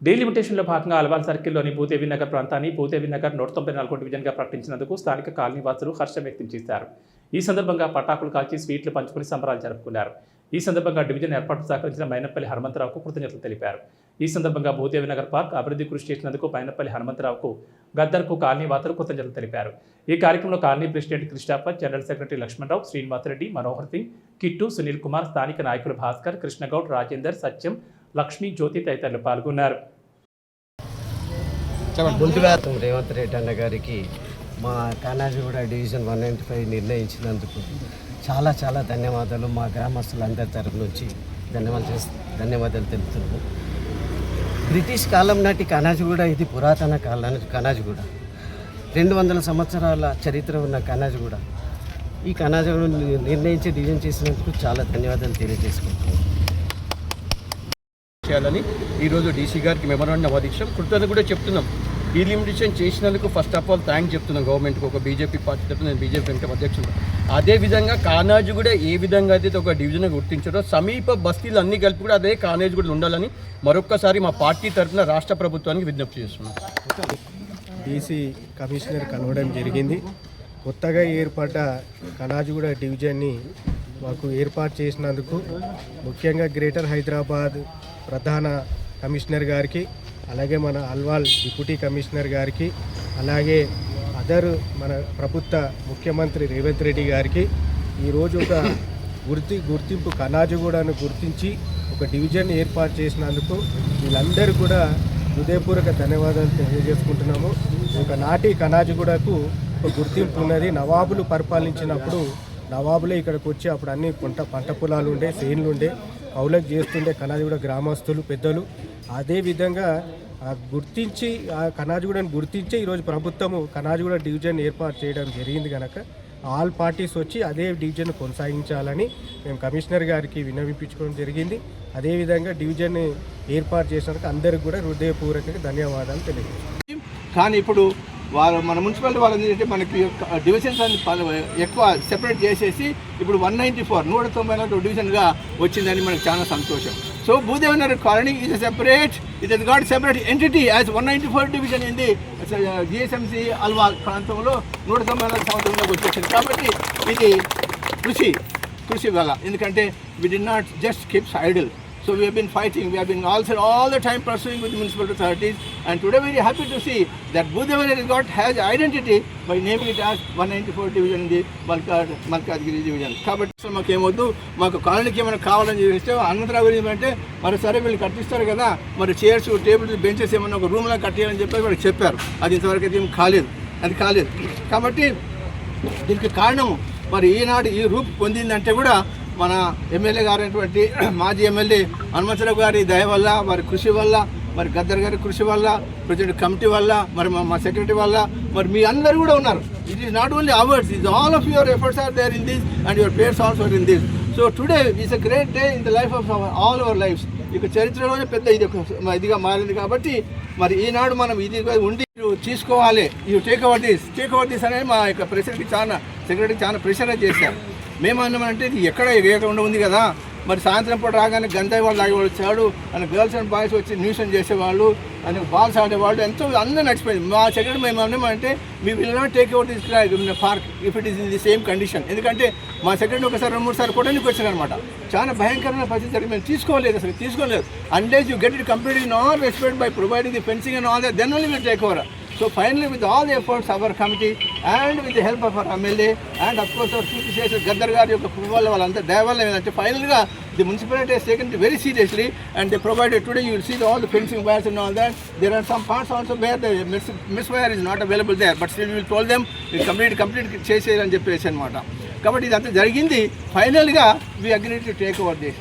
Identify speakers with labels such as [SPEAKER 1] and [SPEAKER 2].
[SPEAKER 1] డీలిమిటేషన్లో భాగంగా అల్వాల్ సర్కిల్లోని భూదేవి నగర్ ప్రాంతాన్ని భూదేవి నగర్ 194 డివిజన్గా ప్రకటించినందుకు స్థానిక కాలనీ వాసులు హర్షం వ్యక్తం చేశారు. ఈ సందర్భంగా పటాకులు కాల్చి స్వీట్లు పంచుకుని సంబరాలు జరుపుకున్నారు. ఈ సందర్భంగా డివిజన్ ఏర్పాటు సహకరించిన మైనపల్లి హనుమంతరావుకు కృతజ్ఞతలు తెలిపారు. ఈ సందర్భంగా భూదేవి నగర్ పార్క్ అభివృద్ధి కృషి చేసినందుకు మైనపల్లి హనుమంతరావుకు గద్దర్కు కాలనీ వాసులు కృతజ్ఞతలు తెలిపారు. ఈ కార్యక్రమంలో colony president Christopher, general secretary Lakshmanarao, Srinivasareddy, Manohar Singh, Kittu, Sunil Kumar, స్థానిక నాయకులు భాస్కర్, కృష్ణగౌడ్, రాజేందర్, సత్యం, లక్ష్మీ, జ్యోతి తదితరులు పాల్గొన్నారు.
[SPEAKER 2] ముందుగా రేవంత్ రెడ్డి అన్న గారికి మా కానాజీగూడ డివిజన్ 195 నిర్ణయించినందుకు చాలా చాలా ధన్యవాదాలు. మా గ్రామస్తులందరి తరపు నుంచి ధన్యవాదాలు తెలుపుతున్నాము. బ్రిటిష్ కాలం నాటి కానాజీగూడ ఇది పురాతన కానాజీగూడ, 200 సంవత్సరాల చరిత్ర ఉన్న కానాజీగూడ. ఈ కానాజీగూడ నిర్ణయించి డివిజన్ చేసినందుకు చాలా ధన్యవాదాలు తెలియజేసుకుంటున్నాము.
[SPEAKER 3] చేయాలని ఈరోజు డీసీ గారికి మెమరాండం అందించాం. కృతజ్ఞత కూడా చెప్తున్నాం. డీలిమిటేషన్ చేసినందుకు ఫస్ట్ ఆఫ్ ఆల్ థ్యాంక్ చెప్తున్నాం గవర్నమెంట్కి. ఒక బీజేపీ పార్టీ తరఫున నేను బీజేపీ వెంకట అధ్యక్షుడు. అదేవిధంగా కానాజీగూడ ఏ విధంగా అయితే ఒక డివిజన్గా గుర్తించారో సమీప బస్తీలు అన్నీ కలిపి కూడా అదే కానాజీగూడ ఉండాలని మరొక్కసారి మా పార్టీ తరఫున రాష్ట్ర ప్రభుత్వానికి విజ్ఞప్తి చేస్తున్నాం.
[SPEAKER 4] డీసీ కమిషనర్ కలవడం జరిగింది. కొత్తగా ఏర్పడ్డ కానాజీగూడ డివిజన్ని మాకు ఏర్పాటు చేసినందుకు ముఖ్యంగా గ్రేటర్ హైదరాబాద్ ప్రధాన కమిషనర్ గారికి, అలాగే మన అల్వాల్ డిప్యూటీ కమిషనర్ గారికి, అలాగే మన ప్రభుత్వ ముఖ్యమంత్రి రేవంత్ రెడ్డి గారికి ఈరోజు ఒక గుర్తింపు కానాజీగూడను గుర్తించి ఒక డివిజన్ ఏర్పాటు చేసినందుకు వీళ్ళందరూ కూడా హృదయపూర్వక ధన్యవాదాలు తెలియజేసుకుంటున్నాము. ఒక నాటి కానాజీగూడకు ఒక గుర్తింపు ఉన్నది. నవాబులు పరిపాలించినప్పుడు నవాబులే ఇక్కడికి వచ్చి అప్పుడు అన్ని పంట పొలాలు ఉండే, చేనులు ఉండే, కౌలకు చేస్తుండే కానాజీగూడ గ్రామస్తులు పెద్దలు. అదేవిధంగా గుర్తించి ఆ కానాజీగూడను గుర్తించి ఈరోజు ప్రభుత్వము కానాజీగూడ డివిజన్ ఏర్పాటు చేయడం జరిగింది కనుక ఆల్ పార్టీస్ వచ్చి అదే డివిజన్ కొనసాగించాలని మేము కమిషనర్ గారికి విన్నవించుకోవడం జరిగింది. అదేవిధంగా డివిజన్ ఏర్పాటు చేసినందుకు అందరికి కూడా హృదయపూర్వకంగా ధన్యవాదాలు తెలియజేస్తాం.
[SPEAKER 5] కానీ ఇప్పుడు మన మున్సిపాలిటీ వాళ్ళు ఏంటంటే మనకి డివిజన్స్ ఎక్కువ సెపరేట్ చేసేసి ఇప్పుడు 194 డివిజన్గా వచ్చిందని మనకు చాలా సంతోషం. So Bhudevi Nagar colony is separate, it has got separate entity as 194 division ఇది జిఎస్ఎంసీ అల్వాల్ ప్రాంతంలో 194 సంవత్సరంలోకి వచ్చేసింది. కాబట్టి ఇది కృషి వల్ల, ఎందుకంటే we did not just keeps idle. So we have been fighting, we have been also all the time pursuing with the municipal authorities, and today we are happy to see that Bhudevi has identity by naming it as 194 division in the Malkadgiri division. కాబట్టి మాకు ఏమొద్దు, మాకు కాలనీకి ఏమైనా కావాలని చూస్తే హనుమంతరావు గురించి అంటే మరి సరే వీళ్ళు కట్టిస్తారు కదా, మరి చైర్స్, టేబుల్స్, బెంచెస్ ఏమన్నా ఒక రూమ్లో కట్టేయాలని చెప్పి వాళ్ళకి చెప్పారు. అది ఇంతవరకు అయితే ఏం కాలేదు. కాబట్టి దీనికి కారణం మరి ఈనాడు ఈ రూపు పొందిందంటే కూడా మన ఎమ్మెల్యే గారైనటువంటి మాజీ ఎమ్మెల్యే హనుమంతరావు గారి దయ వల్ల, వారి కృషి వల్ల, మరి గద్దర్ గారి కృషి వల్ల, ప్రెసిడెంట్ కమిటీ వల్ల, మరి మా సెక్రటరీ వల్ల, మరి మీ అందరూ కూడా ఉన్నారు. It is not only ours, it all of your efforts are there in this and your prayers also are in this. So today is a great day in the life of all our lives. ఇక చరిత్రలోనే పెద్ద ఇదిగా మారింది. కాబట్టి మరి ఈనాడు మనం ఇది ఉండి తీసుకోవాలి. యూ టేక్ ఓవర్ దిస్ అనేది మా యొక్క ప్రెసిడెంట్కి సెక్రటరీకి చాలా ప్రెషర్ చేశారు. మేము అన్నామంటే ఇది ఎక్కడ ఉంది కదా, మరి సాయంత్రం పూట రాగానే గంజాయి వాళ్ళు తాగేవాళ్ళు వచ్చాడు అని గర్ల్స్ అండ్ బాయ్స్ వచ్చి న్యూషన్ చేసేవాళ్ళు అని బాల్స్ ఆడేవాళ్ళు ఎంతో అందరూ నడిచిపోయింది. మా సెక్రటరీ మేము అన్నామంటే మీ will not take over this park if it is in the same condition. ఎందుకంటే మా సెక్రటరీ ఒకసారి 2-3 సార్లు కొట్టడానికి వచ్చారనమాట. చాలా భయంకరమైన పరిస్థితి. మేము తీసుకోలేదు unless you get it complete in all respect by providing the fencing and all that, then only will take over. So finally, with all the efforts of our committee and with the help of our MLA and of course our Chief Justice Gaddar Garu యొక్క కృపల వాళ్ళంతా దయవల్ల ఏంటంటే ఫైనల్గా the municipality has taken it very seriously and they provided, today you will see all the fencing wires and all that. There are some parts also where the miss wire is not available there, but still we will told them complete చేసేయాలని చెప్పేసి అనమాట. కాబట్టి ఇదంతా జరిగింది. ఫైనల్గా we agreed to take over this.